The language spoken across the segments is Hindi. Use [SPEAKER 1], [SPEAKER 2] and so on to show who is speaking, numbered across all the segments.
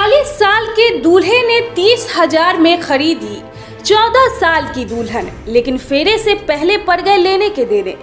[SPEAKER 1] 40 साल के दूल्हे ने 30,000 में खरीदी 14 साल की दुल्हन, लेकिन फेरे से पहले पड़ गए लेने के देने।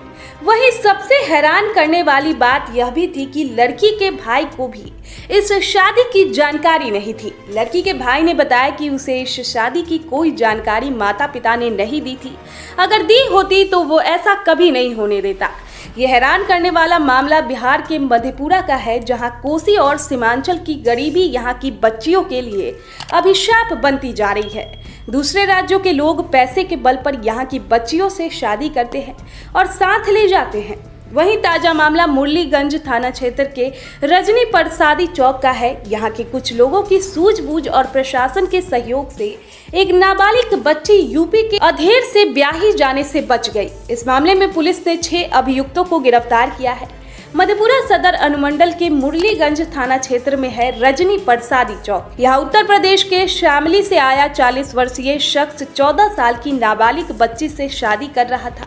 [SPEAKER 1] वहीं सबसे हैरान करने वाली बात यह भी थी कि लड़की के भाई को भी इस शादी की जानकारी नहीं थी। लड़की के भाई ने बताया कि उसे इस शादी की कोई जानकारी माता पिता ने नहीं दी थी। अगर दी होती तो वो ऐसा कभी नहीं होने देता। ये हैरान करने वाला मामला बिहार के मधेपुरा का है, जहां कोसी और सीमांचल की गरीबी यहां की बच्चियों के लिए अभिशाप बनती जा रही है। दूसरे राज्यों के लोग पैसे के बल पर यहां की बच्चियों से शादी करते हैं और साथ ले जाते हैं। वहीं ताजा मामला मुरलीगंज थाना क्षेत्र के रजनी प्रसादी चौक का है। यहाँ के कुछ लोगों की सूझबूझ और प्रशासन के सहयोग से एक नाबालिग बच्ची यूपी के अधेर से ब्याही जाने से बच गई। इस मामले में पुलिस ने 6 अभियुक्तों को गिरफ्तार किया है। मधेपुरा सदर अनुमंडल के मुरलीगंज थाना क्षेत्र में है रजनी प्रसादी चौक। यहाँ उत्तर प्रदेश के शामली से आया 40 वर्षीय शख्स 14 साल की नाबालिग बच्ची से शादी कर रहा था।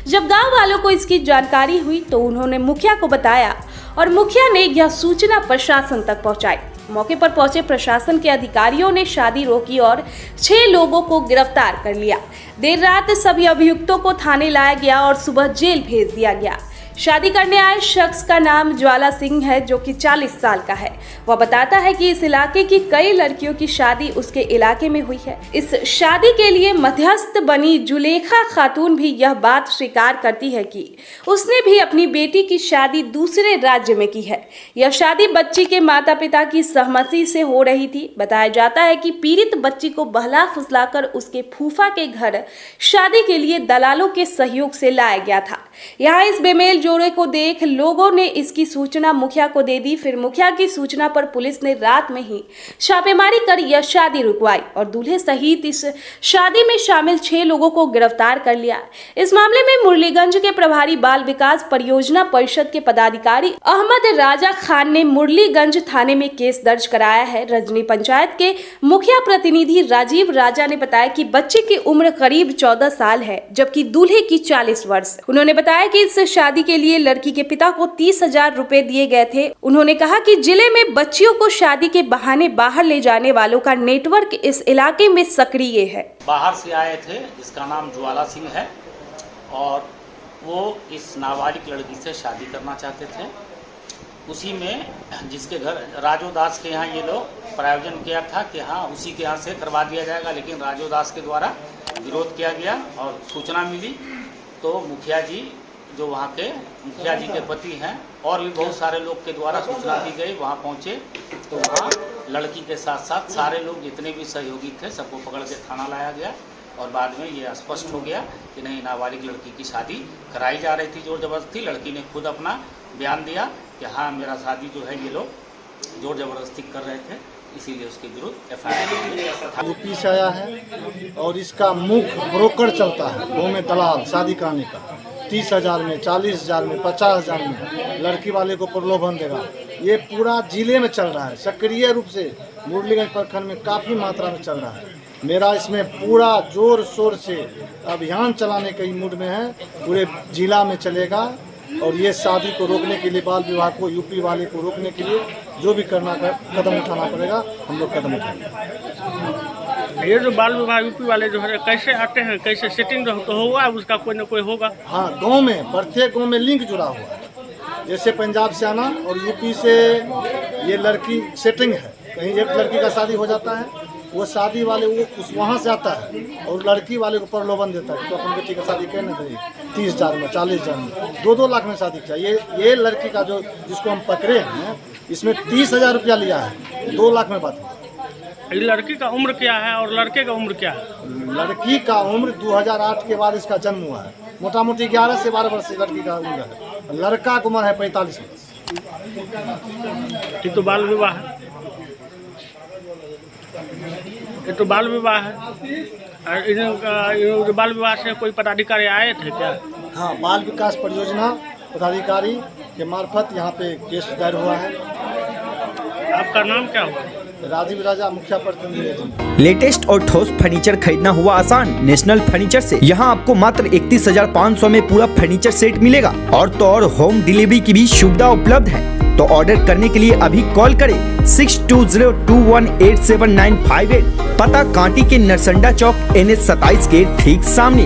[SPEAKER 1] जब गांव वालों को इसकी जानकारी हुई तो उन्होंने मुखिया को बताया और मुखिया ने यह सूचना प्रशासन तक पहुंचाई। मौके पर पहुंचे प्रशासन के अधिकारियों ने शादी रोकी और 6 लोगों को गिरफ्तार कर लिया। देर रात सभी अभियुक्तों को थाने लाया गया और सुबह जेल भेज दिया गया। शादी करने आए शख्स का नाम ज्वाला सिंह है, जो कि 40 साल का है। वह बताता है कि इस इलाके की कई लड़कियों की शादी उसके इलाके में हुई है। इस शादी के लिए मध्यस्थ बनी जुलेखा खातून भी यह बात स्वीकार करती है कि उसने भी अपनी बेटी की शादी दूसरे राज्य में की है। यह शादी बच्ची के माता पिता की सहमति से हो रही थी। बताया जाता है कि पीड़ित बच्ची को बहला फुसलाकर उसके फूफा के घर शादी के लिए दलालों के सहयोग से लाया गया था। यहाँ इस बेमेल जोड़े को देख लोगों ने इसकी सूचना मुखिया को दे दी। फिर मुखिया की सूचना पर पुलिस ने रात में ही छापेमारी कर यह शादी रुकवाई और दूल्हे सहित इस शादी में शामिल 6 लोगों को गिरफ्तार कर लिया। इस मामले में मुरलीगंज के प्रभारी बाल विकास परियोजना परिषद के पदाधिकारी अहमद राजा खान ने मुरलीगंज थाने में केस दर्ज कराया है। रजनी पंचायत के मुखिया प्रतिनिधि राजीव राजा ने बताया कि बच्चे की उम्र करीब 14 साल है, जबकि दूल्हे की 40 वर्ष। उन्होंने बताया कि इस शादी के लिए लड़की के पिता को 30,000 रुपए दिए गए थे। उन्होंने कहा कि जिले में बच्चियों को शादी के बहाने बाहर ले जाने वालों का नेटवर्क इस इलाके में सक्रिय है।
[SPEAKER 2] बाहर से आए थे, इसका नाम ज्वाला सिंह है और वो इस नाबालिग लड़की से शादी करना चाहते थे। उसी में जिसके घर राजू दास के यहाँ ये लोग प्रायोजन किया था कि हाँ उसी के यहाँ से करवा दिया जाएगा, लेकिन राजू दास के द्वारा विरोध किया गया और सूचना मिली तो मुखिया जी जो वहाँ के मुखिया जी के पति हैं और भी बहुत सारे लोग के द्वारा सूचना दी गई। वहाँ पहुँचे तो वहाँ लड़की के साथ साथ सारे लोग जितने भी सहयोगी थे सबको पकड़ के थाना लाया गया और बाद में ये स्पष्ट हो गया कि नहीं, नाबालिग लड़की की शादी कराई जा रही थी जोर जबरदस्ती। लड़की ने खुद अपना बयान दिया कि हाँ मेरा शादी जो है ये लोग जोर जबरदस्ती कर रहे थे, इसीलिए उसके विरुद्ध एफआईआर
[SPEAKER 3] यूपी से आया है और इसका मुख्य ब्रोकर चलता है वो में दलाल शादी कराने का। 30,000 में, 40,000 में, 50,000 में लड़की वाले को प्रलोभन देगा। ये पूरा जिले में चल रहा है, सक्रिय रूप से मुरलीगंज प्रखंड में काफ़ी मात्रा में चल रहा है। मेरा इसमें पूरा जोर शोर से अभियान चलाने के मूड में है, पूरे जिला में चलेगा और ये शादी को रोकने के लिए बाल विवाह को, यूपी वाले को रोकने के लिए जो भी करना कदम उठाना पड़ेगा, हम लोग कदम उठाएंगे।
[SPEAKER 4] ये जो बाल विवाह यूपी वाले जो है कैसे आते हैं, कैसे सेटिंग तो होगा, उसका कोई ना कोई होगा।
[SPEAKER 3] हाँ, गांव में प्रत्येक गांव में लिंक जुड़ा हुआ है। जैसे पंजाब से आना और यूपी से ये लड़की सेटिंग है, कहीं एक लड़की का शादी हो जाता है, वो शादी वाले वो वहाँ से आता है और लड़की वाले को प्रलोभन देता है तो अपन बेटी का शादी कहने देंगे 30,000 में, 40,000 में, 2-2 लाख में शादी किया। ये लड़की का जो जिसको हम पकड़े हैं इसमें 30,000 रुपया लिया है, 2 लाख में बात है।
[SPEAKER 4] लड़की का उम्र क्या है और लड़के का उम्र क्या है?
[SPEAKER 3] लड़की का उम्र 2008 के बाद इसका जन्म हुआ है। मोटा मोटी 11 से 12 वर्ष से लड़की का उम्र है। लड़का का उम्र है 45 वर्ष।
[SPEAKER 4] ये तो बाल विवाह है, ये तो बाल विवाह है। बाल विवाह से कोई पदाधिकारी आए थे क्या?
[SPEAKER 3] हाँ, बाल विकास परियोजना पदाधिकारी के मार्फत यहाँ पे केस दायर हुआ है।
[SPEAKER 4] आपका नाम क्या हुआ?
[SPEAKER 3] राजीव राजा, मुखिया प्रतिनिधि।
[SPEAKER 5] लेटेस्ट और ठोस फर्नीचर खरीदना हुआ आसान नेशनल फर्नीचर से। यहाँ आपको मात्र 31,500 में पूरा फर्नीचर सेट मिलेगा और तो और होम डिलीवरी की भी सुविधा उपलब्ध है। तो ऑर्डर करने के लिए अभी कॉल करें 6202187958। पता कांटी के नरसंडा चौक NH 27 के ठीक सामने।